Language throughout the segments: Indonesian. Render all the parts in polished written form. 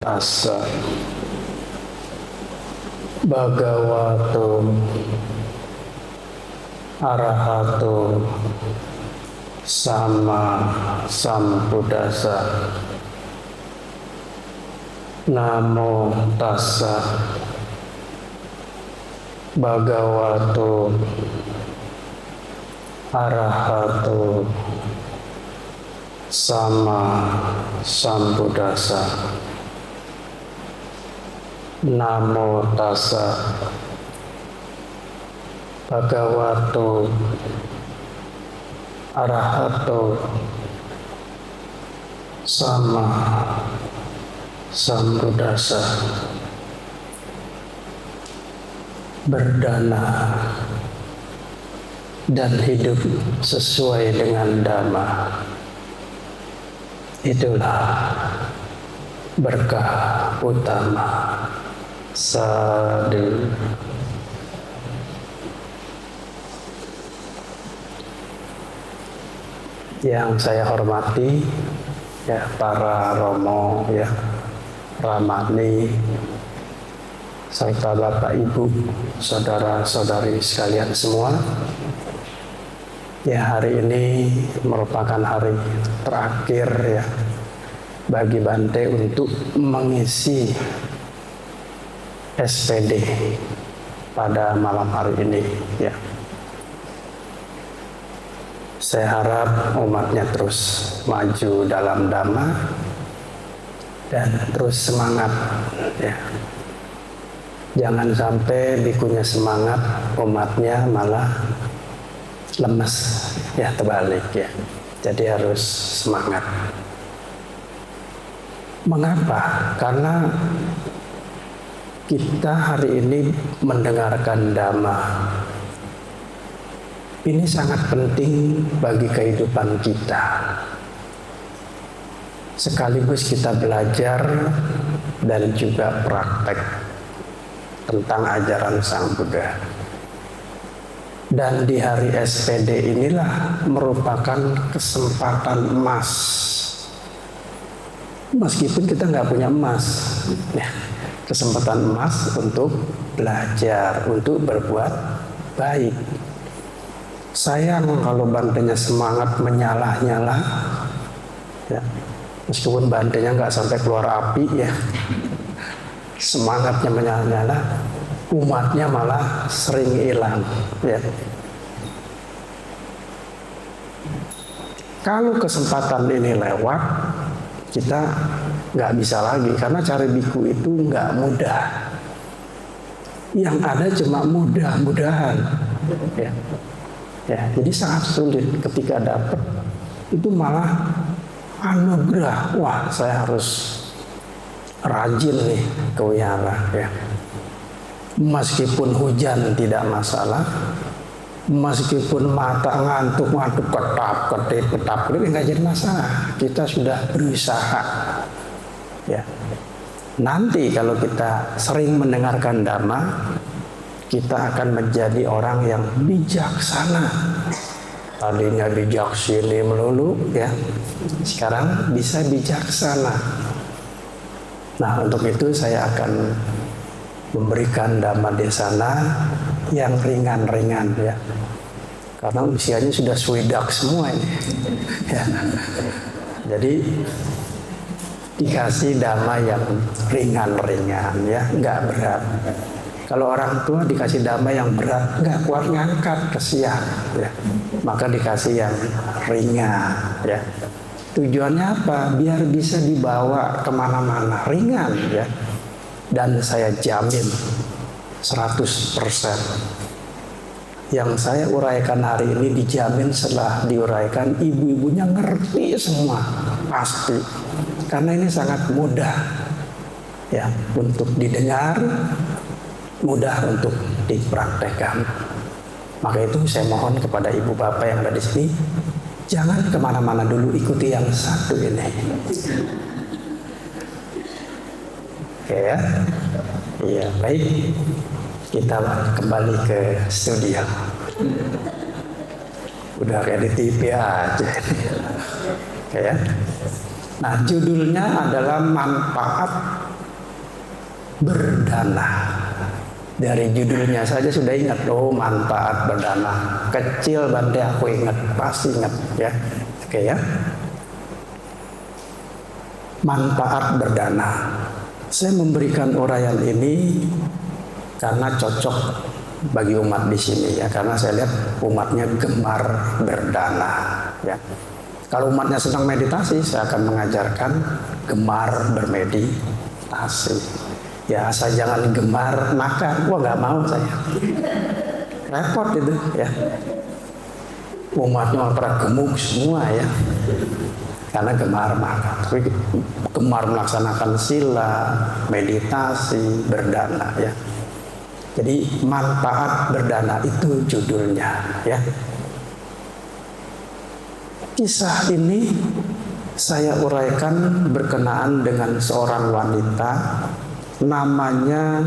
Tassa Bhagavato Arahato Sama Sambuddhassa. Namo tassa Bhagavato Arahato Sama Sambuddhassa. Namo tassa Bhagavato Arahato Sama Sambuddhassa. Berdana dan hidup sesuai dengan dhamma, itulah berkah utama. Sadhu. Yang saya hormati ya para romo ya, ramani, serta bapak ibu, saudara-saudari sekalian semua. Ya, hari ini merupakan hari terakhir ya bagi Bante untuk mengisi SPD pada malam hari ini ya. Saya harap umatnya terus maju dalam dhamma dan terus semangat ya. Jangan sampai bikunya semangat, umatnya malah lemes ya, terbalik ya. Jadi harus semangat. Mengapa? Karena kita hari ini mendengarkan dhamma. Ini sangat penting bagi kehidupan kita. Sekaligus kita belajar dan juga praktek tentang ajaran Sang Buddha. Dan di hari SPD inilah merupakan kesempatan emas. Meskipun kita nggak punya emas, ya, kesempatan emas untuk belajar, untuk berbuat baik. Sayang kalau Bantenya semangat menyalah-nyala, ya, meskipun Bantenya nggak sampai keluar api ya, semangatnya menyalah-nyala, umatnya malah sering hilang ya. Kalau kesempatan ini lewat, kita nggak bisa lagi, karena cari biku itu nggak mudah. Yang ada cuma mudah-mudahan ya. Ya, jadi sangat sulit. Ketika dapat itu malah anugerah. Wah, saya harus rajin nih ke wihara ya. Meskipun hujan tidak masalah, meskipun mata ngantuk-ngantuk, ketap-ketip, nggak jadi masalah. Kita sudah berusaha ya. Nanti kalau kita sering mendengarkan dhamma, kita akan menjadi orang yang bijaksana. Tadinya bijak sini melulu ya, sekarang bisa bijaksana. Nah, untuk itu saya akan memberikan dhamma desana yang ringan-ringan ya, karena usianya sudah swidak semua ini ya. Jadi dikasih dhamma yang ringan-ringan ya, nggak berat. Kalau orang tua dikasih dhamma yang berat, nggak kuat ngangkat, kesian ya. Maka dikasih yang ringan ya. Tujuannya apa? Biar bisa dibawa kemana-mana, ringan ya. Dan saya jamin 100% yang saya uraikan hari ini dijamin setelah diuraikan ibu-ibunya ngerti semua, pasti. Karena ini sangat mudah ya untuk didengar, mudah untuk dipraktekkan. Maka itu saya mohon kepada ibu bapak yang ada di sini, jangan kemana-mana dulu, ikuti yang satu ini. Oke ya? Iya, baik. Kita kembali ke studio. Udah kayak di TV aja. Oke ya? Nah, judulnya adalah manfaat berdana. Dari judulnya saja sudah ingat, oh manfaat berdana. Kecil Bante aku ingat, pasti ingat ya. Oke ya. Manfaat berdana. Saya memberikan uraian ini karena cocok bagi umat di sini ya, karena saya lihat umatnya gemar berdana ya. Kalau umatnya sedang meditasi, saya akan mengajarkan gemar bermeditasi. Ya, asal jangan gemar makan. Wah, nggak mau saya. Repot itu ya. Umatnya pada gemuk semua ya. Karena gemar makan. Tapi gemar melaksanakan sila, meditasi, berdana ya. Jadi manfaat berdana itu judulnya ya. Kisah ini saya uraikan berkenaan dengan seorang wanita namanya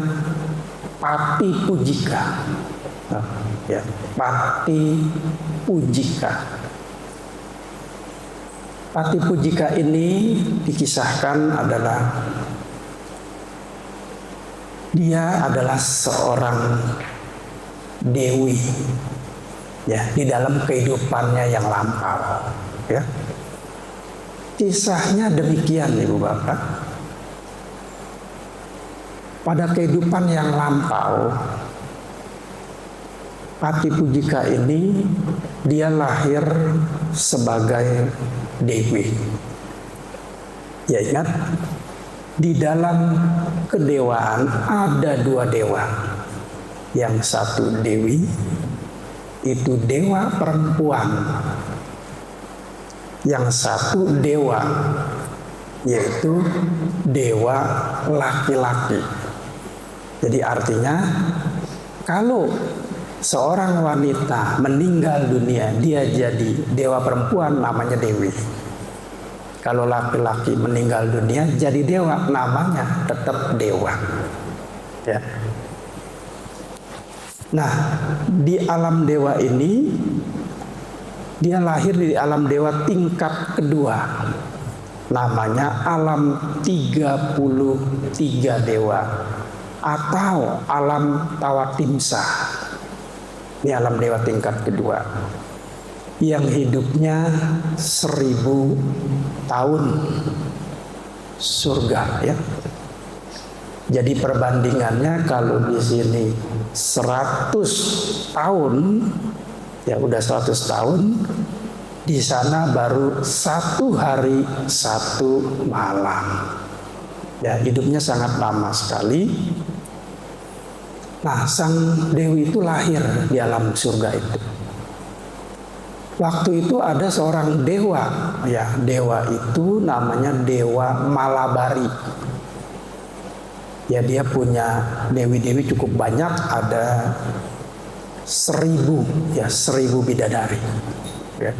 Pati Pujika. Ya, Pati Pujika. Pati Pujika ini dikisahkan adalah dia adalah seorang dewi ya di dalam kehidupannya yang lampau ya. Kisahnya demikian Ibu Bapak. Pada kehidupan yang lampau, Pati Pujika ini dia lahir sebagai dewi. Ya ingat, di dalam kedewaan ada dua dewa. Yang satu dewi, itu dewa perempuan. Yang satu dewa, yaitu dewa laki-laki. Jadi artinya kalau seorang wanita meninggal dunia, dia jadi dewa perempuan namanya dewi. Kalau laki-laki meninggal dunia jadi dewa, namanya tetap dewa. Ya. Nah, di alam dewa ini dia lahir di alam dewa tingkat kedua. Namanya alam 33 dewa atau alam Tawatimsa. Ini alam dewa tingkat kedua yang hidupnya 1000 tahun surga ya. Jadi perbandingannya kalau di sini 100 tahun ya udah 100 tahun, di sana baru 1 hari 1 malam. Ya, hidupnya sangat lama sekali. Nah, sang dewi itu lahir di alam surga itu. Waktu itu ada seorang dewa, ya dewa itu namanya Dewa Malabari. Ya dia punya dewi-dewi cukup banyak, ada 1000 bidadari. Ya.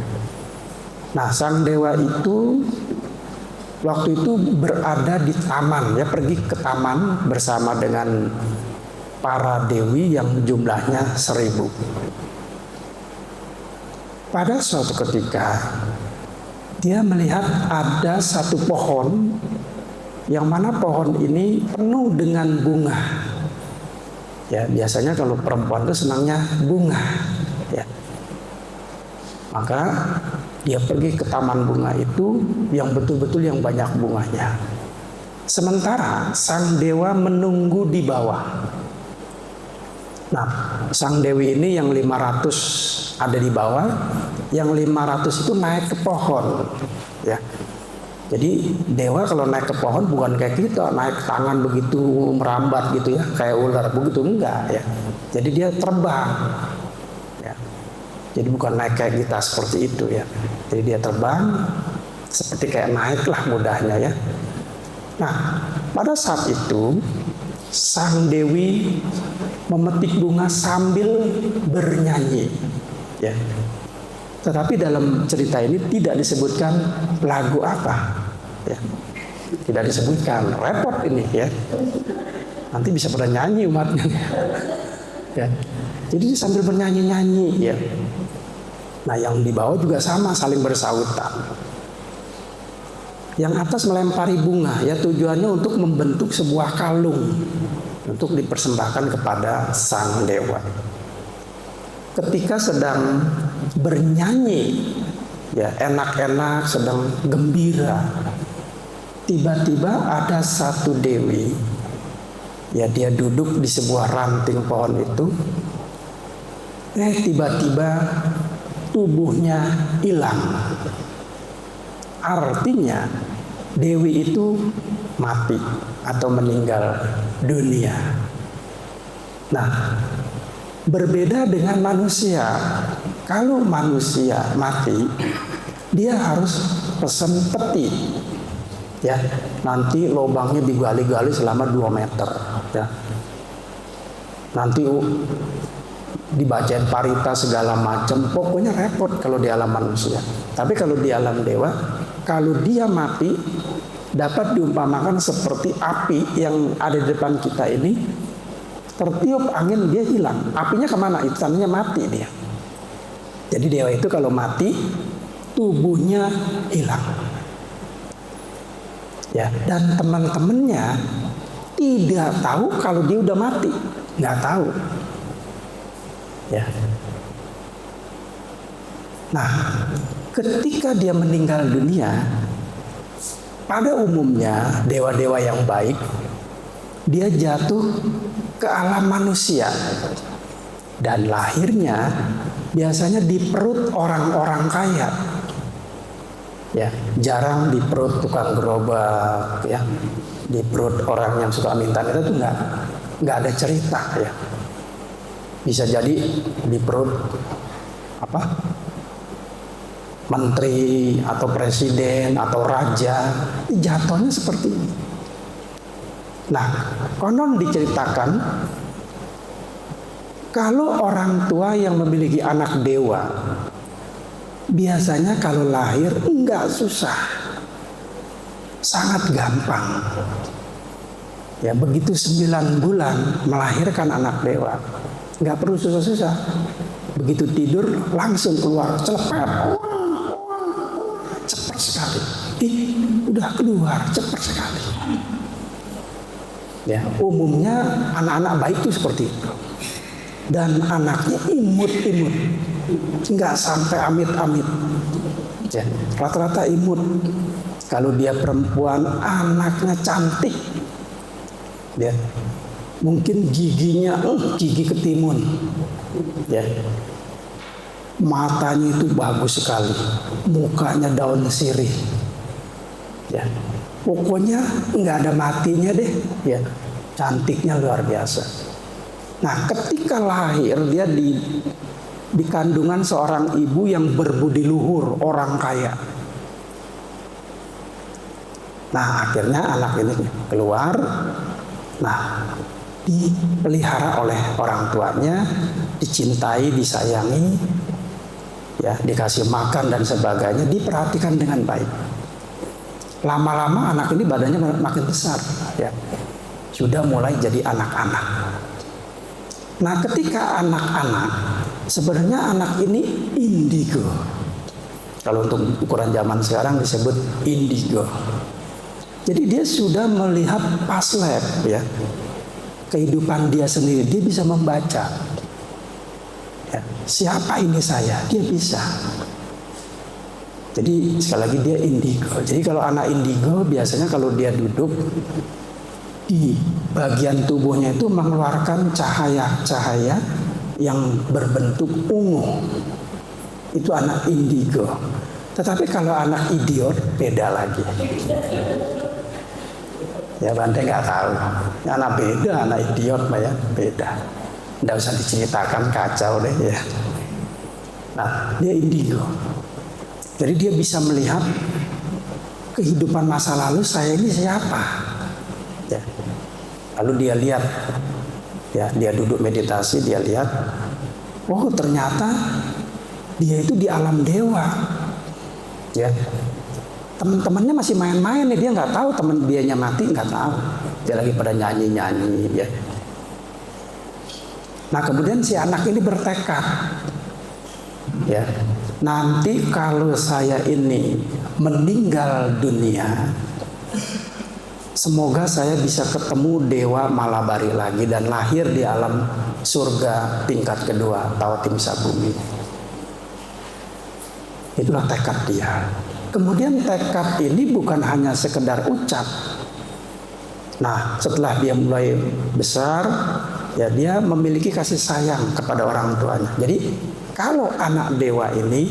Nah, sang dewa itu waktu itu berada di taman, ya pergi ke taman bersama dengan para dewi yang jumlahnya 1000. Pada suatu ketika dia melihat ada satu pohon yang mana pohon ini penuh dengan bunga. Ya biasanya kalau perempuan itu senangnya bunga. Ya. Maka dia pergi ke taman bunga itu yang betul-betul yang banyak bunganya. Sementara sang dewa menunggu di bawah. Nah, sang dewi ini yang 500 ada di bawah, yang 500 itu naik ke pohon. Ya. Jadi dewa kalau naik ke pohon bukan kayak kita naik tangan begitu merambat gitu ya, kayak ular begitu, enggak ya. Jadi dia terbang. Ya. Jadi bukan naik kayak kita seperti itu ya. Jadi dia terbang seperti kayak naik lah mudahnya ya. Nah, pada saat itu sang dewi memetik bunga sambil bernyanyi. Ya. Tetapi dalam cerita ini tidak disebutkan lagu apa. Ya. Tidak disebutkan, repot ini ya. Nanti bisa pada nyanyi umatnya. Ya. Jadi sambil bernyanyi-nyanyi ya. Nah yang di bawah juga sama saling bersahutan. Yang atas melempari bunga, ya tujuannya untuk membentuk sebuah kalung untuk dipersembahkan kepada sang dewa. Ketika sedang bernyanyi, ya enak-enak, sedang gembira, tiba-tiba ada satu dewi, ya dia duduk di sebuah ranting pohon itu, tiba-tiba tubuhnya hilang. Artinya dewi itu mati atau meninggal dunia. Nah, berbeda dengan manusia. Kalau manusia mati, dia harus pesan peti. Ya, nanti lubangnya digali-gali selama 2 meter. Ya. Nanti dibacain parita segala macam. Pokoknya repot kalau di alam manusia. Tapi kalau di alam dewa, kalau dia mati, dapat diumpamakan seperti api yang ada di depan kita ini. Tertiup angin, dia hilang. Apinya kemana? Tandanya mati dia. Jadi dewa itu kalau mati, tubuhnya hilang. Ya, dan teman-temannya tidak tahu kalau dia udah mati. Nggak tahu. Ya. Nah, ketika dia meninggal dunia, pada umumnya dewa-dewa yang baik, dia jatuh ke alam manusia. Dan lahirnya biasanya di perut orang-orang kaya. Ya, jarang di perut tukang gerobak, ya. Di perut orang yang suka minta-minta itu nggak ada cerita, ya. Bisa jadi di perut menteri atau presiden atau raja, jatuhnya seperti ini. Nah, konon diceritakan kalau orang tua yang memiliki anak dewa, biasanya kalau lahir enggak susah, sangat gampang. Ya, begitu 9 bulan melahirkan anak dewa, enggak perlu susah-susah. Begitu tidur langsung keluar, cepat, cepat sekali. Udah keluar, cepat sekali. Ya, umumnya anak-anak baik itu seperti itu. Dan anaknya imut-imut, nggak sampai amit-amit. Ya, rata-rata imut. Kalau dia perempuan, anaknya cantik. Ya, mungkin giginya gigi ketimun. Ya, matanya itu bagus sekali, mukanya daun sirih. Ya, pokoknya nggak ada matinya deh. Ya, cantiknya luar biasa. Nah, ketika lahir dia di kandungan seorang ibu yang berbudi luhur, orang kaya. Nah, akhirnya anak ini keluar. Nah, dipelihara oleh orang tuanya, dicintai, disayangi, ya, dikasih makan dan sebagainya, diperhatikan dengan baik. Lama-lama anak ini badannya makin besar, ya, sudah mulai jadi anak-anak. Nah, ketika anak-anak, sebenarnya anak ini indigo. Kalau untuk ukuran zaman sekarang disebut indigo. Jadi dia sudah melihat past life, ya, kehidupan dia sendiri. Dia bisa membaca, ya, siapa ini saya, dia bisa. Jadi sekali lagi dia indigo. Jadi kalau anak indigo biasanya kalau dia duduk di bagian tubuhnya itu mengeluarkan cahaya-cahaya yang berbentuk ungu. Itu anak indigo. Tetapi kalau anak idiot beda lagi. Ya, Bante nggak tahu. Anak beda, anak idiot, ya beda. Nggak usah diceritakan, kacau deh, ya. Nah, dia indigo. Jadi dia bisa melihat kehidupan masa lalu, saya ini siapa. Ya. Lalu dia lihat, ya, dia duduk meditasi, dia lihat, oh ternyata dia itu di alam dewa. Ya. Teman-temannya masih main-main nih, dia nggak tahu teman dianya mati, nggak tahu. Dia lagi pada nyanyi-nyanyi, ya. Nah, kemudian si anak ini bertekad, ya, nanti kalau saya ini meninggal dunia, semoga saya bisa ketemu Dewa Malabari lagi dan lahir di alam surga tingkat kedua, Tawatimsa Bumi. Itulah tekad dia. Kemudian tekad ini bukan hanya sekedar ucap. Nah, setelah dia mulai besar, ya dia memiliki kasih sayang kepada orang tuanya. Jadi kalau anak dewa ini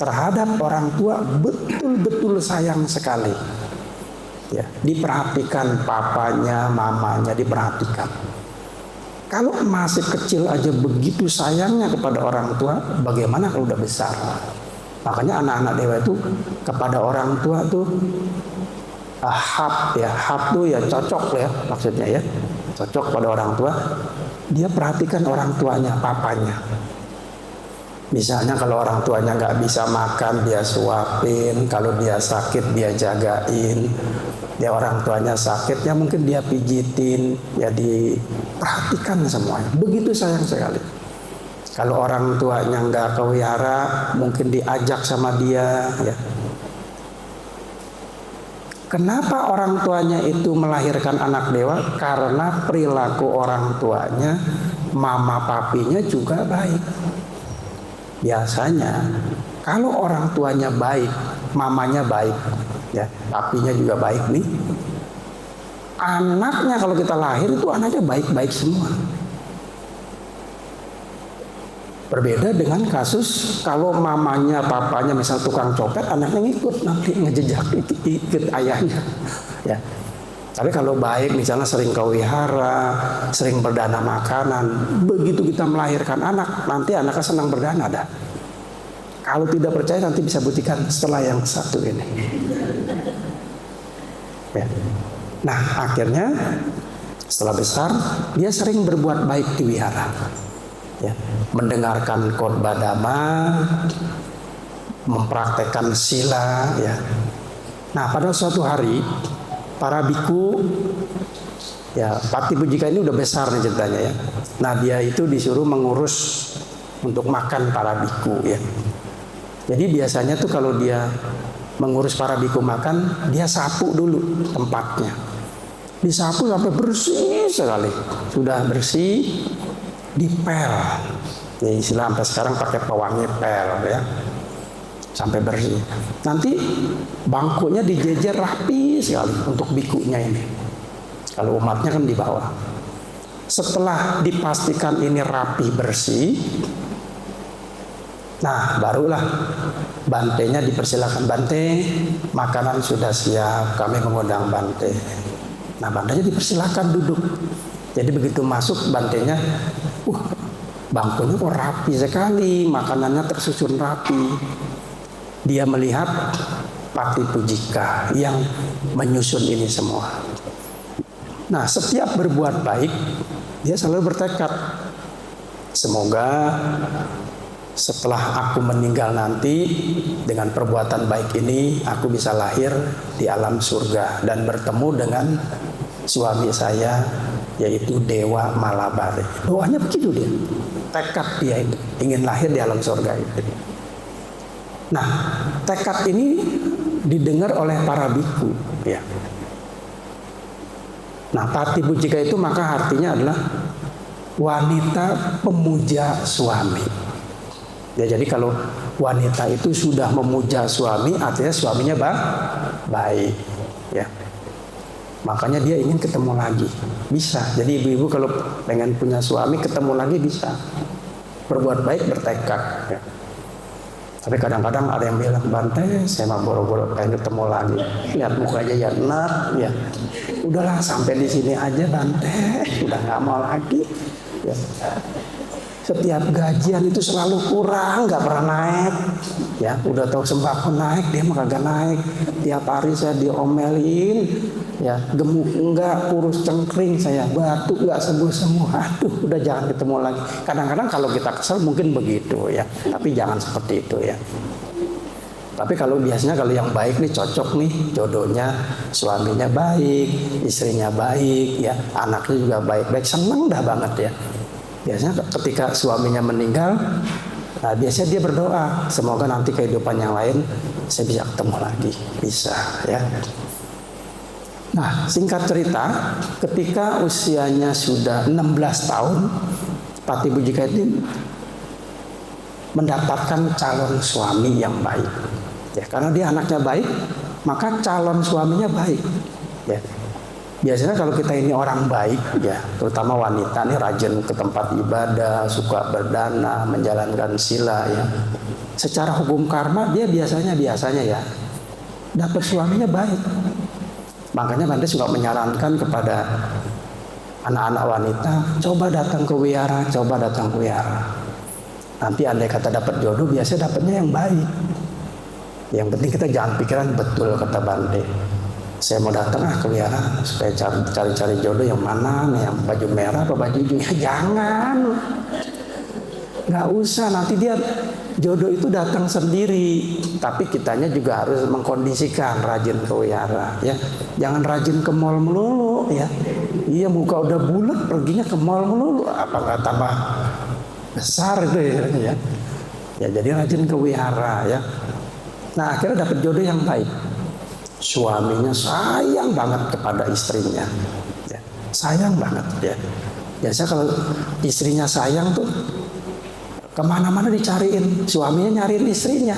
terhadap orang tua betul-betul sayang sekali. Ya, diperhatikan papanya, mamanya, diperhatikan. Kalau masih kecil aja begitu sayangnya kepada orang tua, bagaimana kalau udah besar? Makanya anak-anak dewa itu kepada orang tua tuh hab tuh ya cocok ya maksudnya ya, cocok pada orang tua. Dia perhatikan orang tuanya, papanya. Misalnya kalau orang tuanya nggak bisa makan, dia suapin. Kalau dia sakit, dia jagain. Ya orang tuanya sakit, ya mungkin dia pijitin. Ya diperhatikan semuanya. Begitu sayang sekali. Kalau orang tuanya nggak kewihara, mungkin diajak sama dia. Ya. Kenapa orang tuanya itu melahirkan anak dewa? Karena perilaku orang tuanya, mama papinya juga baik. Biasanya kalau orang tuanya baik, mamanya baik, ya papinya juga baik nih. Anaknya kalau kita lahir itu anaknya baik-baik semua. Berbeda dengan kasus kalau mamanya, papanya misal tukang copet, anaknya ngikut nanti ngejejak ikut ayahnya. Ya. Tapi kalau baik misalnya sering kewihara, sering berdana makanan, begitu kita melahirkan anak, nanti anaknya senang berdana dah. Kalau tidak percaya nanti bisa buktikan setelah yang satu ini. Ya. Nah akhirnya setelah besar dia sering berbuat baik di wihara. Ya, mendengarkan khotbah dhamma, mempraktekkan sila, ya. Nah, pada suatu hari para biku, ya, Patibujika ini udah besar nih ceritanya ya. Nah, dia itu disuruh mengurus untuk makan para biku, ya. Jadi biasanya tuh kalau dia mengurus para biku makan, dia sapu dulu tempatnya. Disapu sampai bersih sekali. Sudah bersih, dipel, ya istilah sampai sekarang pakai pewangi pel ya, sampai bersih. Nanti bangkunya dijejer rapi sekali untuk bikunya ini. Kalau umatnya kan di bawah. Setelah dipastikan ini rapi bersih, nah barulah bantenya dipersilakan. Bante, makanan sudah siap, kami mengundang Bante. Nah bantenya dipersilakan duduk. Jadi begitu masuk bantenya, bangkunya kok rapi sekali, makanannya tersusun rapi. Dia melihat Patibujika yang menyusun ini semua. Nah, setiap berbuat baik, dia selalu bertekad, semoga setelah aku meninggal nanti, dengan perbuatan baik ini, aku bisa lahir di alam surga dan bertemu dengan suami saya, yaitu Dewa Malabari. Doanya begitu dia. Tekad dia itu ingin lahir di alam surga itu. Nah, tekad ini didengar oleh para biku, ya. Nah, Patibujika itu maka artinya adalah wanita pemuja suami. Ya, jadi kalau wanita itu sudah memuja suami, artinya suaminya baik, ya. Makanya dia ingin ketemu lagi. Bisa. Jadi ibu-ibu kalau pengen punya suami ketemu lagi bisa. Berbuat baik, bertekad. Ya. Tapi kadang-kadang ada yang bilang, Bante, saya mah boro-boro pengen ketemu lagi. Lihat mukanya ya enak, ya. Udahlah sampai di sini aja Bante. Udah nggak mau lagi. Ya. Setiap gajian itu selalu kurang, nggak pernah naik. Ya, udah tahu sembako naik, dia mah kagak naik. Tiap hari saya diomelin, ya gemuk enggak, kurus cengkring saya, batuk enggak sembuh semua. Aduh, udah jangan ketemu lagi. Kadang-kadang kalau kita kesel mungkin begitu ya, tapi jangan seperti itu ya. Tapi kalau biasanya kalau yang baik nih cocok nih jodohnya, suaminya baik, istrinya baik, ya anaknya juga baik-baik, seneng dah banget ya. Biasanya ketika suaminya meninggal, Nah, biasanya dia berdoa, semoga nanti kehidupan yang lain saya bisa ketemu lagi, bisa ya. Nah, singkat cerita, ketika usianya sudah 16 tahun, Pati Bujika ini mendapatkan calon suami yang baik. Ya, karena dia anaknya baik, maka calon suaminya baik. Ya. Biasanya kalau kita ini orang baik, ya, terutama wanita nih rajin ke tempat ibadah, suka berdana, menjalankan sila, ya. Secara hukum karma dia biasanya ya dapat suaminya baik. Makanya Bante suka menyarankan kepada anak-anak wanita, coba datang ke wihara, coba datang ke wihara. Nanti andai kata dapat jodoh, biasanya dapatnya yang baik. Yang penting kita jangan pikiran betul, kata Bante. Saya mau datang ke wihara supaya cari jodoh yang mana nih, yang baju merah apa baju hijau. Jangan, nggak usah. Nanti dia jodoh itu datang sendiri. Tapi kitanya juga harus mengkondisikan, rajin ke wihara, ya. Jangan rajin ke mall melulu, ya. Iya, muka udah bulat, perginya ke mall melulu, apa nggak tambah besar itu ya. Ya, jadi rajin ke wihara, ya. Nah, akhirnya dapat jodoh yang baik. Suaminya sayang banget kepada istrinya, ya, sayang banget, ya. Biasa kalau istrinya sayang tuh kemana-mana dicariin, suaminya nyariin istrinya,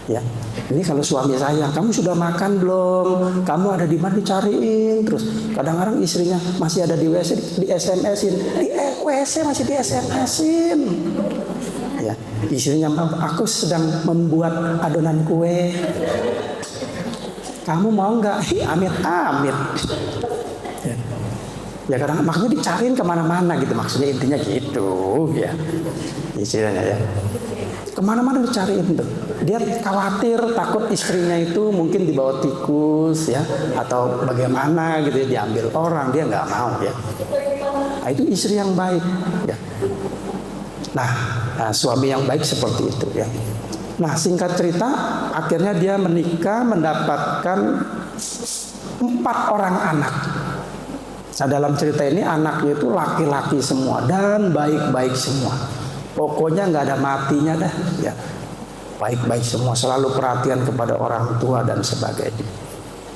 ya. Ini kalau suami sayang, kamu sudah makan belum? Kamu ada di mana, dicariin terus. Kadang-kadang istrinya masih ada di WC, di SMS-in, di WC masih di SMS-in, ya. Istrinya, aku sedang membuat adonan kue. Kamu mau nggak? Amit-amit. Ya kadang maksudnya dicariin kemana-mana gitu, maksudnya intinya gitu, ya. Istilahnya, ya. Kemana-mana dicariin tuh. Dia khawatir, takut istrinya itu mungkin dibawa tikus, ya, atau bagaimana gitu, ya, diambil orang, dia nggak mau, ya. Nah, itu istri yang baik, ya. Nah, suami yang baik seperti itu, ya. Nah, singkat cerita, akhirnya dia menikah, mendapatkan 4 orang anak. Nah, dalam cerita ini anaknya itu laki-laki semua dan baik-baik semua. Pokoknya nggak ada matinya dah, ya. Baik-baik semua, selalu perhatian kepada orang tua dan sebagainya.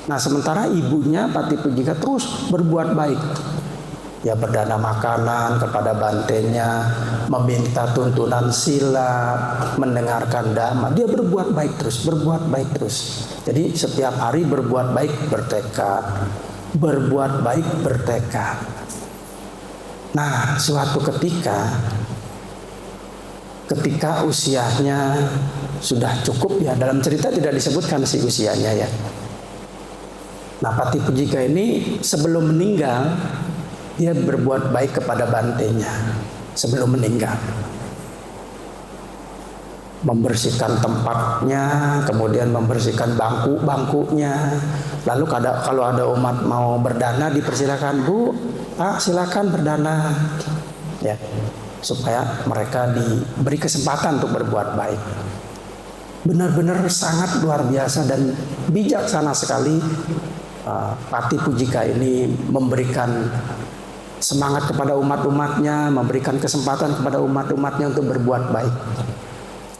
Nah, sementara ibunya Pati Bujika terus berbuat baik. Ya, berdana makanan kepada bantenya, meminta tuntunan sila, mendengarkan dhamma. Dia berbuat baik terus, berbuat baik terus. Jadi setiap hari berbuat baik, bertekad. Berbuat baik, bertekad. Nah, suatu ketika usianya sudah cukup, ya, dalam cerita tidak disebutkan si usianya, ya. Nah, Pati Bujika ini sebelum meninggal, dia berbuat baik kepada bantenya sebelum meninggal. Membersihkan tempatnya, kemudian membersihkan bangku-bangkunya. Lalu kalau ada umat mau berdana, dipersilakan, Bu, Pak, silakan berdana, ya, supaya mereka diberi kesempatan untuk berbuat baik. Benar-benar sangat luar biasa dan bijaksana sekali. Pati Bujika ini memberikan semangat kepada umat-umatnya, memberikan kesempatan kepada umat-umatnya untuk berbuat baik.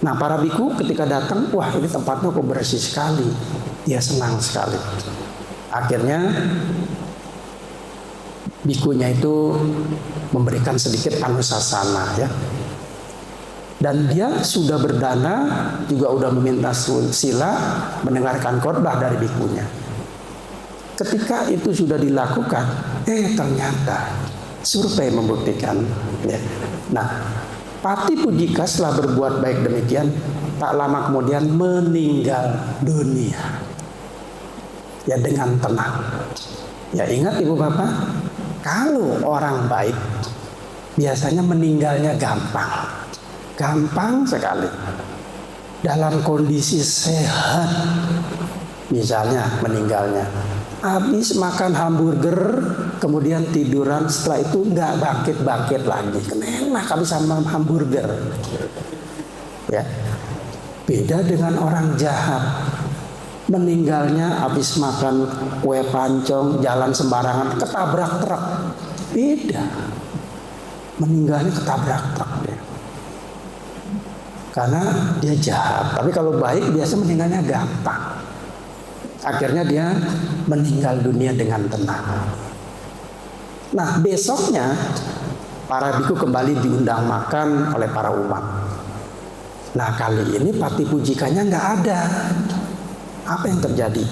Nah, para biku ketika datang, wah, ini tempatnya kok bersih sekali. Dia senang sekali. Akhirnya bikunya itu memberikan sedikit anusasana, ya. Dan dia sudah berdana, juga udah meminta sila, mendengarkan khotbah dari bikunya. Ketika itu sudah dilakukan, ternyata survei membuktikan, ya. Nah, Pati Bujika setelah berbuat baik demikian, tak lama kemudian meninggal dunia, ya, dengan tenang. Ya, ingat ibu bapak, kalau orang baik biasanya meninggalnya gampang sekali. Dalam kondisi sehat, misalnya meninggalnya habis makan hamburger, kemudian tiduran, setelah itu nggak bangkit lagi. Enak habis sama hamburger, ya. Beda dengan orang jahat, meninggalnya habis makan kue pancong, jalan sembarangan, ketabrak truk. Beda, meninggalnya ketabrak truk, ya. karena dia jahat. Tapi kalau baik biasa meninggalnya gampang. Akhirnya dia meninggal dunia dengan tenang. Nah, besoknya para biku kembali diundang makan oleh para umat. Nah, kali ini Patipujikanya nggak ada. Apa yang terjadi?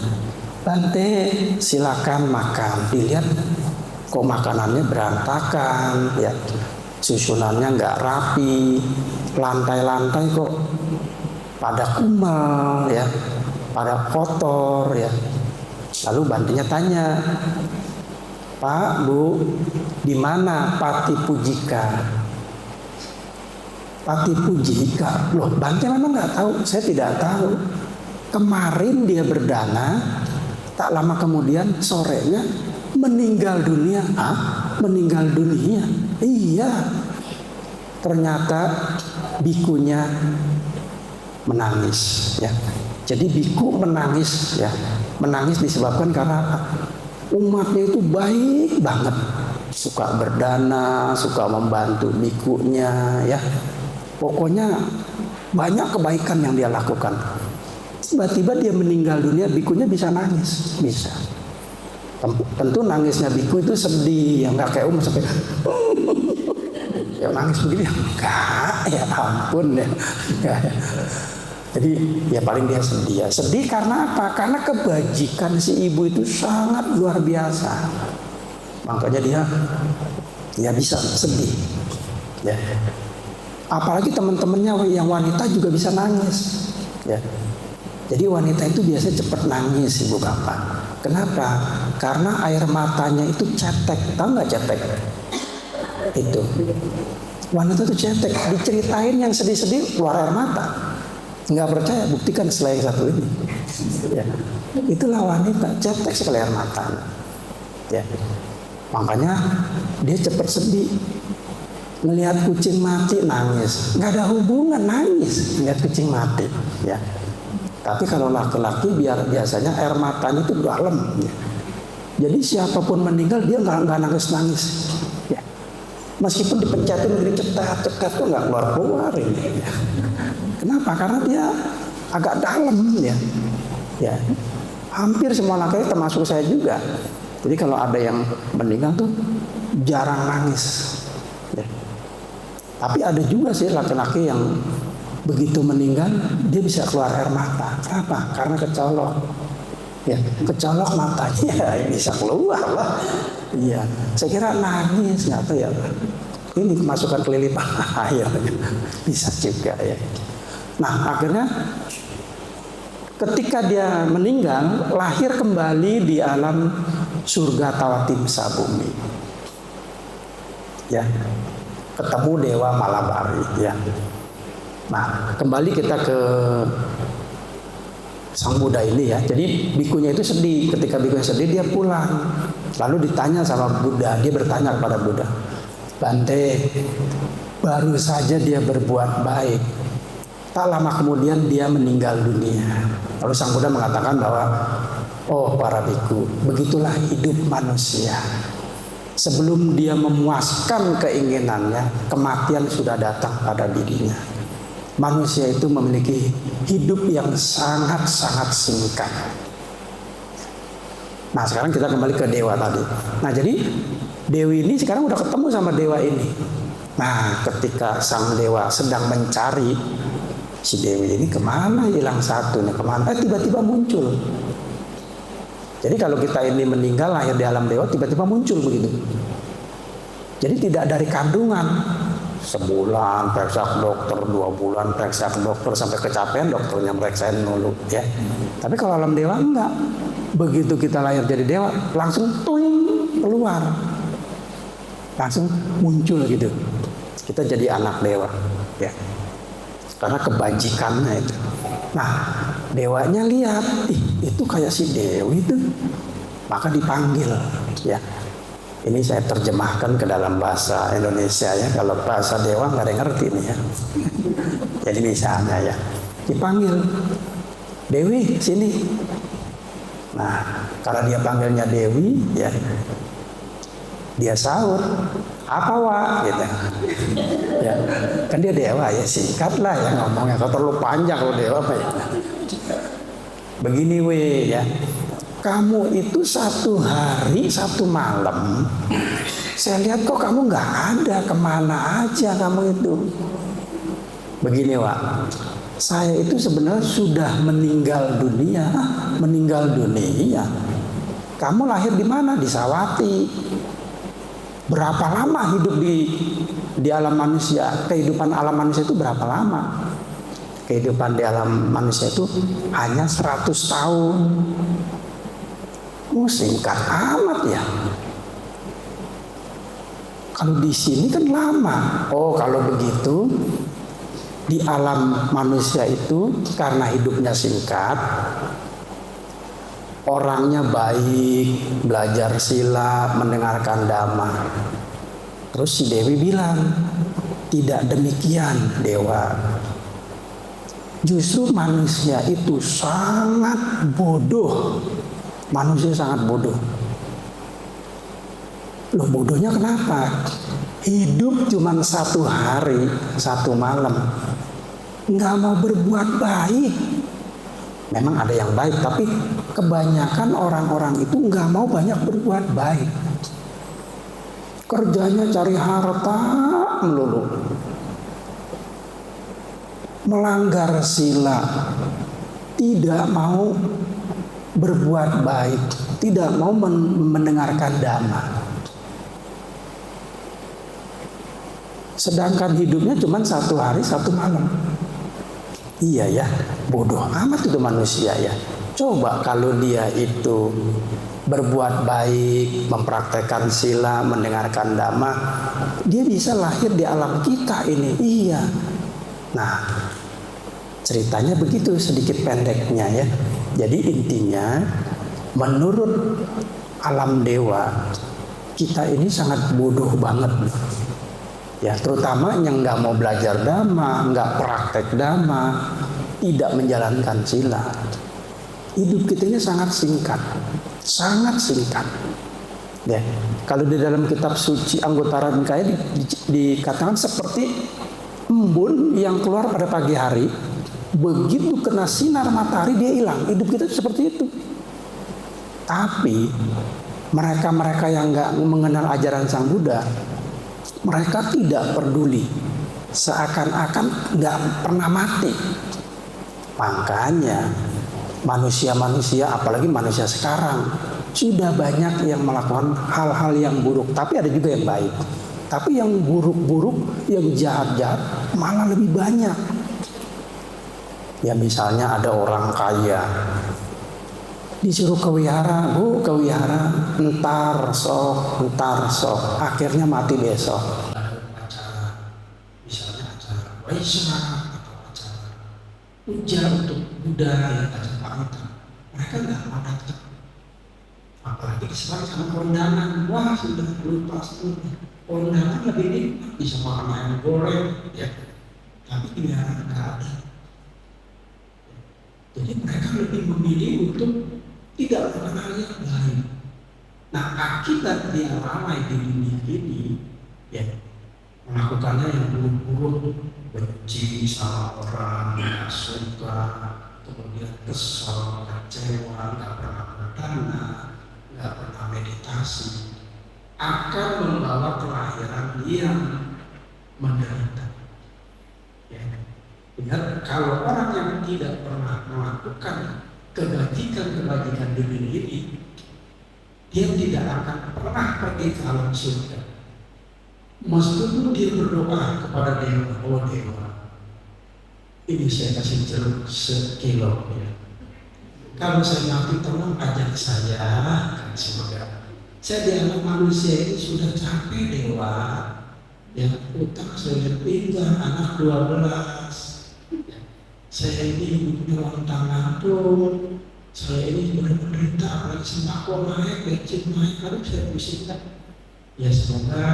Bante, silakan makan. Dilihat kok makanannya berantakan, ya, susunannya nggak rapi, lantai-lantai kok pada kumal, ya, pada kotor, ya. Lalu Bantenya tanya, Pak, Bu, di mana Patipujika? Patipujika, loh, Bante memang nggak tahu. Saya tidak tahu. Kemarin dia berdana, tak lama kemudian sorenya meninggal dunia. Meninggal dunia? Iya. Ternyata bikunya menangis, ya. Jadi biku menangis, ya. Menangis disebabkan karena apa? Umatnya itu baik banget, suka berdana, suka membantu bikunya, ya. Pokoknya banyak kebaikan yang dia lakukan. Tiba-tiba dia meninggal dunia, bikunya bisa nangis, bisa. Tentu nangisnya biku itu sedih, yang nggak kayak sampai ya nangis begini, enggak, ya ampun ya. Jadi ya paling dia sedih, ya. Sedih karena apa? Karena kebajikan si ibu itu sangat luar biasa. Makanya dia bisa sedih, ya. Apalagi teman-temannya yang wanita juga bisa nangis, ya. Jadi wanita itu biasanya cepat nangis, ibu bapak. Kenapa? Karena air matanya itu cetek. Tahu nggak cetek? Itu wanita itu cetek. Diceritain yang sedih-sedih keluar air mata. Nggak percaya, buktikan setelah yang satu ini. Ya. Itulah wanita, cetek sekali air matanya. Ya. Makanya dia cepat sedih. Melihat kucing mati nangis. Nggak ada hubungan nangis. Melihat kucing mati. Ya. Tapi kalau laki-laki biasanya air matanya itu dalam. Ya. Jadi siapapun meninggal dia nggak nangis-nangis. Ya. Meskipun dipencetin begini cekat tuh nggak keluar ini. Ya. Kenapa? Karena dia agak dalam, ya. Ya. Hampir semua laki-laki termasuk saya juga. Jadi kalau ada yang meninggal tuh jarang nangis. Ya. Tapi ada juga sih laki-laki yang begitu meninggal dia bisa keluar air mata. Kenapa? Karena kecolok. Ya, kecolok matanya bisa keluar lah. Iya, saya kira nangis nggak tahu ya. Ini kemasukan kelilipan air bisa juga ya. Nah akhirnya ketika dia meninggal lahir kembali di alam surga Tawatimsa bumi. Ya, ketemu Dewa Malabari. Ya. Nah kembali kita ke Sang Buddha ini ya. Jadi bikunya itu sedih. Ketika bikunya sedih dia pulang. Lalu ditanya sama Buddha. Dia bertanya kepada Buddha, Bante, baru saja dia berbuat baik. Tak lama kemudian dia meninggal dunia. Lalu Sang Buddha mengatakan bahwa, oh para biku, begitulah hidup manusia. Sebelum dia memuaskan keinginannya, kematian sudah datang pada dirinya. Manusia itu memiliki hidup yang sangat-sangat singkat. Nah sekarang kita kembali ke dewa tadi. Nah jadi Dewi ini sekarang udah ketemu sama dewa ini. Nah ketika sang dewa sedang mencari si Dewi ini kemana hilang satu nih, kemana? Tiba-tiba muncul. Jadi kalau kita ini meninggal lahir di alam dewa tiba-tiba muncul begitu. Jadi tidak dari kandungan. Sebulan periksa dokter, 2 bulan periksa dokter sampai kecapean dokternya periksain dulu ya. Tapi kalau alam dewa enggak. Begitu kita lahir jadi dewa langsung tuing keluar. Langsung muncul gitu. Kita jadi anak dewa ya. Karena kebajikannya itu. Nah, dewanya lihat, itu kayak si Dewi itu. Maka dipanggil ya. Ini saya terjemahkan ke dalam bahasa Indonesia ya. Kalau bahasa dewa nggak ada yang ngerti nih ya. Jadi misalnya ya, dipanggil, Dewi sini. Nah, karena dia panggilnya Dewi ya, dia sahur, Apa Wak? Gitu. Ya, kan dia dewa ya, singkat lah ya ngomongnya. Kalau terlalu panjang kalau dewa apa ya. Begini weh ya, kamu itu satu hari satu malam, saya lihat kok kamu nggak ada, kemana aja kamu itu. Begini Wak, saya itu sebenarnya sudah meninggal dunia. Meninggal dunia. Kamu lahir di mana? Di Sawati. Berapa lama hidup di alam manusia? Kehidupan alam manusia itu berapa lama? Kehidupan di alam manusia itu hanya 100 tahun. Oh, singkat amat ya. Kalau di sini kan lama. Oh, kalau begitu di alam manusia itu karena hidupnya singkat, orangnya baik, belajar sila, mendengarkan dhamma. Terus si Dewi bilang, tidak demikian Dewa. Justru manusia itu sangat bodoh. Manusia sangat bodoh. Loh, bodohnya kenapa? Hidup cuma satu hari, satu malam. Nggak mau berbuat baik. Memang ada yang baik, tapi kebanyakan orang-orang itu nggak mau banyak berbuat baik. Kerjanya cari harta melulu. Melanggar sila, tidak mau berbuat baik, tidak mau mendengarkan dhamma. Sedangkan hidupnya cuma satu hari satu malam. Iya ya, bodoh amat itu manusia ya. Coba kalau dia itu berbuat baik, mempraktekkan sila, mendengarkan dhamma, dia bisa lahir di alam kita ini. Iya. Nah, ceritanya begitu sedikit pendeknya ya. Jadi intinya menurut alam dewa kita ini sangat bodoh banget. Ya, terutama yang nggak mau belajar dhamma, nggak praktek dhamma, tidak menjalankan sila. Hidup kita ini sangat singkat, sangat singkat. Ya, kalau di dalam kitab suci Anggutara Nikaya dikatakan seperti embun yang keluar pada pagi hari, begitu kena sinar matahari dia hilang. Hidup kita seperti itu. Tapi mereka-mereka yang nggak mengenal ajaran Sang Buddha, mereka tidak peduli, seakan-akan nggak pernah mati. Makanya manusia-manusia, apalagi manusia sekarang, sudah banyak yang melakukan hal-hal yang buruk. Tapi ada juga yang baik. Tapi yang buruk-buruk, yang jahat-jahat malah lebih banyak. Ya misalnya ada orang kaya, disuruh ke wihara, Bu, ke wihara, entar sok, akhirnya mati besok. Ada acara, misalnya acara Waisma atau acara puja untuk Buddha yang acara panutan, mereka nggak mau datang. Apalagi disebar sama kondangan, wah sudah lupa semuanya. Kondangan lebih nikmat, bisa makan ayam goreng, ya. Tapi di wihara nggak ada. Jadi mereka lebih memilih untuk tidak mengenal yang lain. Nah, akibat dia ramai di dunia ini, ya, melakukannya yang buruk-buruk, benci sama orang, nggak suka, kemudian kesal, kecewa, nggak pernah berdana, nggak pernah meditasi, akan membawa kelahiran yang menderita. Ya. Ingat, kalau orang yang tidak pernah melakukan kebajikan di dunia ini, dia tidak akan pernah pergi ke alam surga. Meskipun dia berdoa kepada Dewa, oh Dewa, ini saya kasih jeruk sekilo ya. Kalau saya mati tolong ajak saya, kan semoga. Saya di alam manusia ini sudah capek Dewa. Ya, utang saya tinggal anak 12. Saya ini hidupnya lontang lantung, saya ini menderita, apalagi sembako naik, bensin naik, lalu saya bisikkan. Ya semoga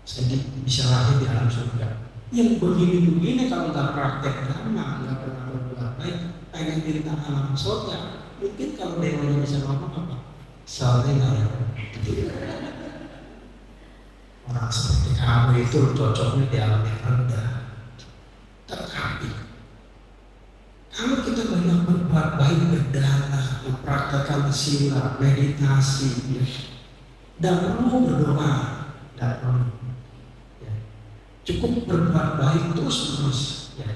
saya bisa lahir di alam surga. Yang begini-begini kalau nggak praktek dhamma, nggak pernah berbuat baik, pengen bintang alam surga, mungkin kalau dewanya bisa ngomong apa? Soalnya nggak ya. Orang kamu itu cocoknya di alam yang rendah. Tetapi kalau kita banyak berbuat baik, berdana, mempraktekkan sila, meditasi, ya, tidak perlu berdoa, tidak perlu. Ya. Cukup berbuat baik terus. Ya.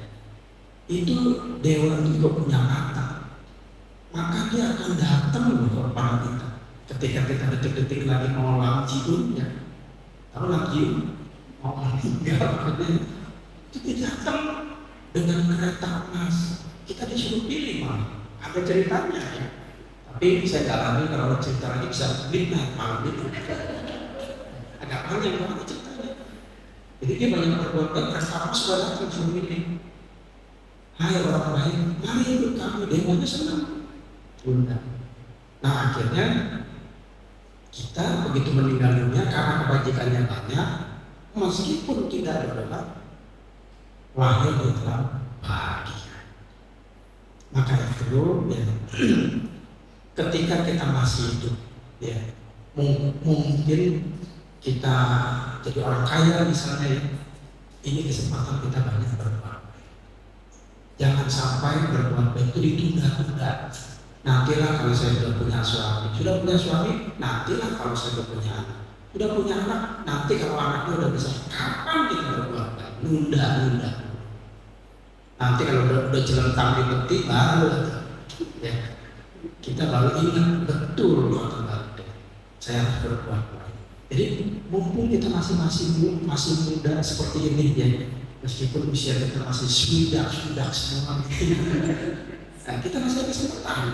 Itu dewa juga punya mata, maka dia akan datang kepada kita. Ketika kita detik-detik lagi mau lamjiun, ya, kalau lamjiun mau meninggal, itu dia datang dengan kereta emas. Kita disuruh pilih malah, ada ceritanya ya. Tapi saya nggak ambil, kalau cerita lagi bisa midnight malam itu. Agak panjang banget ceritanya. Jadi dia banyak berbuat baik, kereta emas sudah datang suruh pilih. Hai orang baik, mari ikut kami, dewanya senang. Nah akhirnya kita begitu meninggal dunia karena kebajikannya banyak, meskipun tidak berdoa, lahir di dalam bahagia. Maka itu ya, ketika kita masih hidup, ya, mungkin kita jadi orang kaya misalnya, ya, ini kesempatan kita banyak berbuat. Jangan sampai berbuat baik itu ditunda-tunda. Nantilah kalau saya sudah punya suami, nantilah kalau saya sudah punya anak. Sudah punya anak, nanti kalau anaknya udah besar, kapan kita berbuat baik? Nunda. Nanti kalau udah jelentang di peti baru ya, kita baru ingat betul waktu baru saya harus berbuat baik. Jadi mumpung kita masih muda seperti ini ya, meskipun usia kita masih sudah semua, nah, kita masih ada kesempatan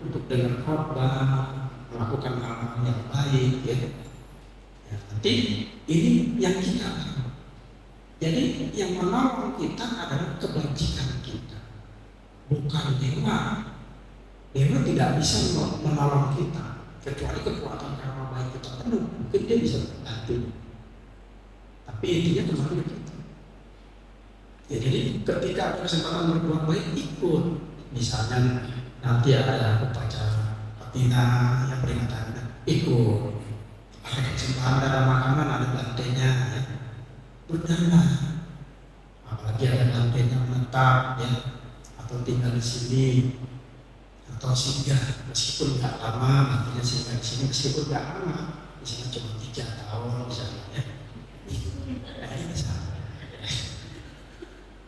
untuk dengar khotbah, melakukan hal-hal yang baik ya. Ya, nanti ini yang kita. Jadi yang menolong kita adalah kebajikan kita, bukan dewa. Dewa tidak bisa menolong kita kecuali kekuatan karma baik kita penuh. Mungkin dia bisa membantu, tapi intinya kembali ke kita. Ya, jadi ketika ada kesempatan berbuat baik, ikut. Misalnya nanti ada upacara patina yang peringatan, ikut. Ada kesempatan, ada makanan, ada bantainya ya. Berdana, apalagi ada bantainya menetap ya, atau tinggal di sini, atau singgah meskipun nggak lama, bantainya singgah di sini meskipun nggak lama, misalnya cuma 3 tahun misalnya ya, ini misalnya.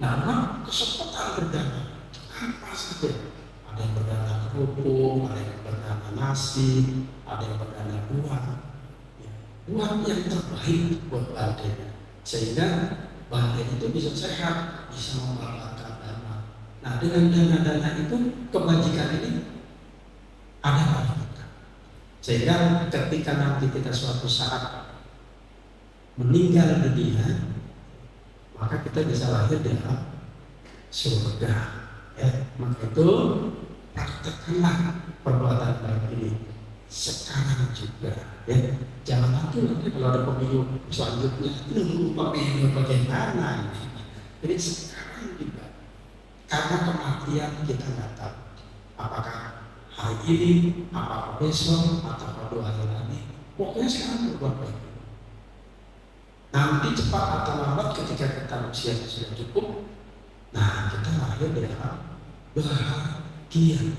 Nah, kesempatan berdana apa saja? Ada yang berdana kerupuk, ada yang berdana nasi, ada yang berdana buah. Ya, buah yang terbaik buat bantainya. Sehingga badan itu bisa sehat, bisa membatalkan dana. Nah dengan dana-dana itu, kebajikan ini ada pada kita. Sehingga ketika nanti kita suatu saat meninggal dunia, maka kita bisa lahir di dalam surga. Ya, maka itu praktekkanlah perbuatan baik ini sekarang juga. Ya, jangan nanti kalau ada pemilu selanjutnya nunggu pemilu bagaimana ini. Jadi sekarang juga, karena kematian kita nggak tahu apakah hari ini, apakah besok, atau 2 hari lagi. Pokoknya sekarang berbuat baik. Nanti cepat atau lambat ketika kita usianya sudah cukup, nah kita lahir dengan bahagia.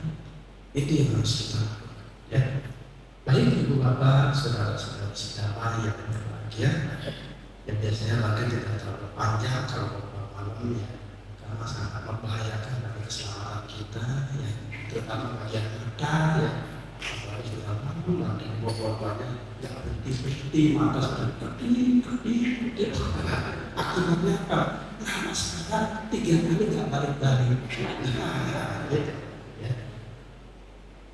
Itu yang harus kita lakukan. Ya. Baik ibu bapak, saudara-saudara sedama yang berbahagia, yang biasanya lagi tidak terlalu panjang kalau beberapa malam ya, karena sangat membahayakan bagi keselamatan kita, ya, terutama bagi yang muda ya, apalagi sudah malam dan bapak-bapaknya nggak berhenti, mata sudah berdiri. Akibatnya apa? Nah masalah 3 kali nggak balik-balik.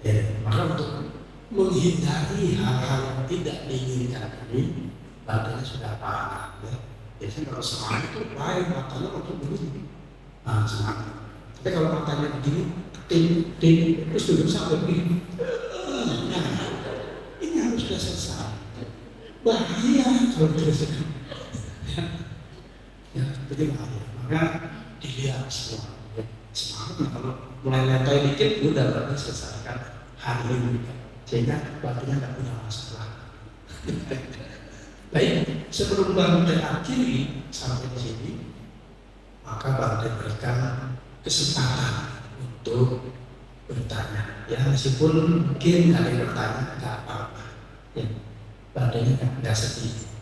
Ya, maka untuk menghindari hal-hal yang tidak diinginkan ini, badannya sudah panas ya. Biasanya kalau semangat itu baik, matanya untuk begini, semangat. Tapi kalau matanya begini, terus duduk sampai begini, ini harus sudah selesai. Bahaya kalau terus ya, begitu bahaya. Maka dilihat semua. Semangat kalau mulai letai dikit, udah berarti selesaikan hari ini. Sehingga badannya nggak punya masalah. Baik, Sebelum Bante akhiri sampai di sini, maka Bante berikan kesempatan untuk bertanya. Ya meskipun mungkin ada yang bertanya, nggak apa-apa. Ya, Bante nggak sedih.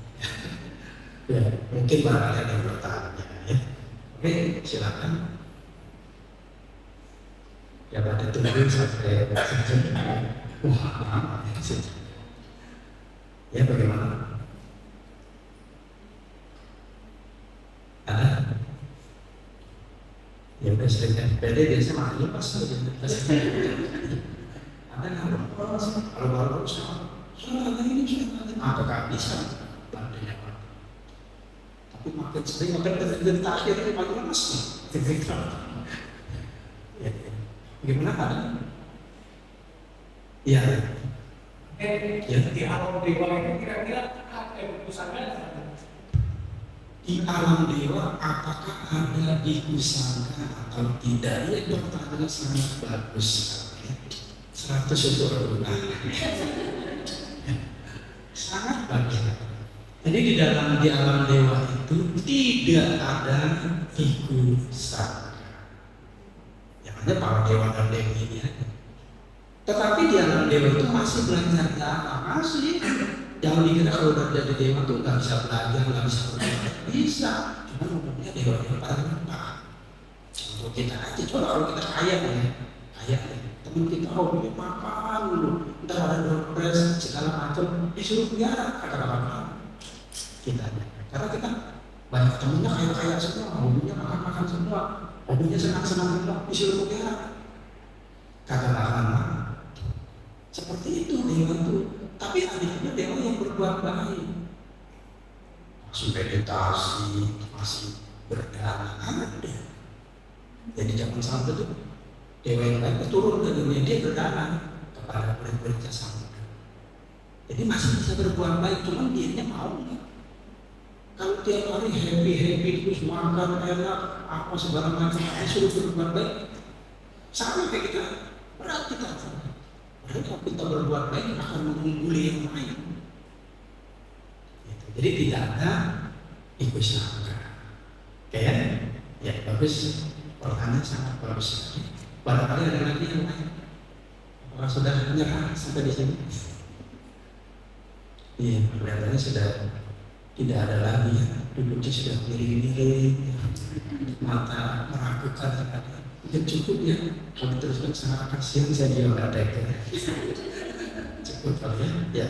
Ya, mungkin barangkali ada yang bertanya. Ya. Oke, silakan. Ya Bante tunggu sampai wah, ya bagaimana? Ada? Ya udah sering kan. Beda biasanya makannya pas saja. Ada nggak? Kalau baru soal ini apakah bisa? Bandanya apa? Tapi makin sering makin dari terakhir itu makin lemas nih. Gimana ada? Iya. Ya. Di alam dewa itu kira-kira ada putusannya? Di alam dewa apakah ada dikusangka atau tidak? Ya itu pertanyaan sangat bagus. 100 untuk sangat bagus. Jadi di alam dewa itu tidak ada dikusangka. Yang ada para dewa dan dewi ini aja. Tetapi di alam dewa itu masih belajar dhamma, masih. Jangan dikira kalau udah jadi dewa tuh nggak bisa belajar, nggak bisa belajar. Bisa, cuma umumnya dewa yang paling rendah. Contoh kita aja, coba kalau kita kaya ya, teman kita hobinya makan dulu, ntar ada dompet segala macam, disuruh pelihara, kata kita. Karena kita banyak temennya kaya semua, hobinya makan semua, hobinya senang semua, disuruh pelihara. Kata seperti itu dewa itu. Tapi adanya dewa yang berbuat baik, masih meditasi, masih berdana, ada. Jadi zaman sampai itu dewa yang baik turun ke dunia, dia berdana kepada murid-muridnya sampai. Jadi masih bisa berbuat baik, cuman dianya mau nggak? Kalau tiap hari happy terus makan enak, apa segala macam, suruh berbuat baik, sama kayak kita, berat kita. Kalau kita berbuat baik akan mengungguli yang lain. Jadi tidak ada ikut sangka. Oke, ya bagus. Pertanyaan sangat bagus. Barangkali ada lagi yang lain. Apakah sudah menyerah sampai di sini? Iya, kelihatannya sudah tidak ada lagi. Duduknya sudah miring-miring, mata meragukan. Mungkin cukup ya, kalau terus sangat kasihan saya juga nggak tega. Cukup kali ya.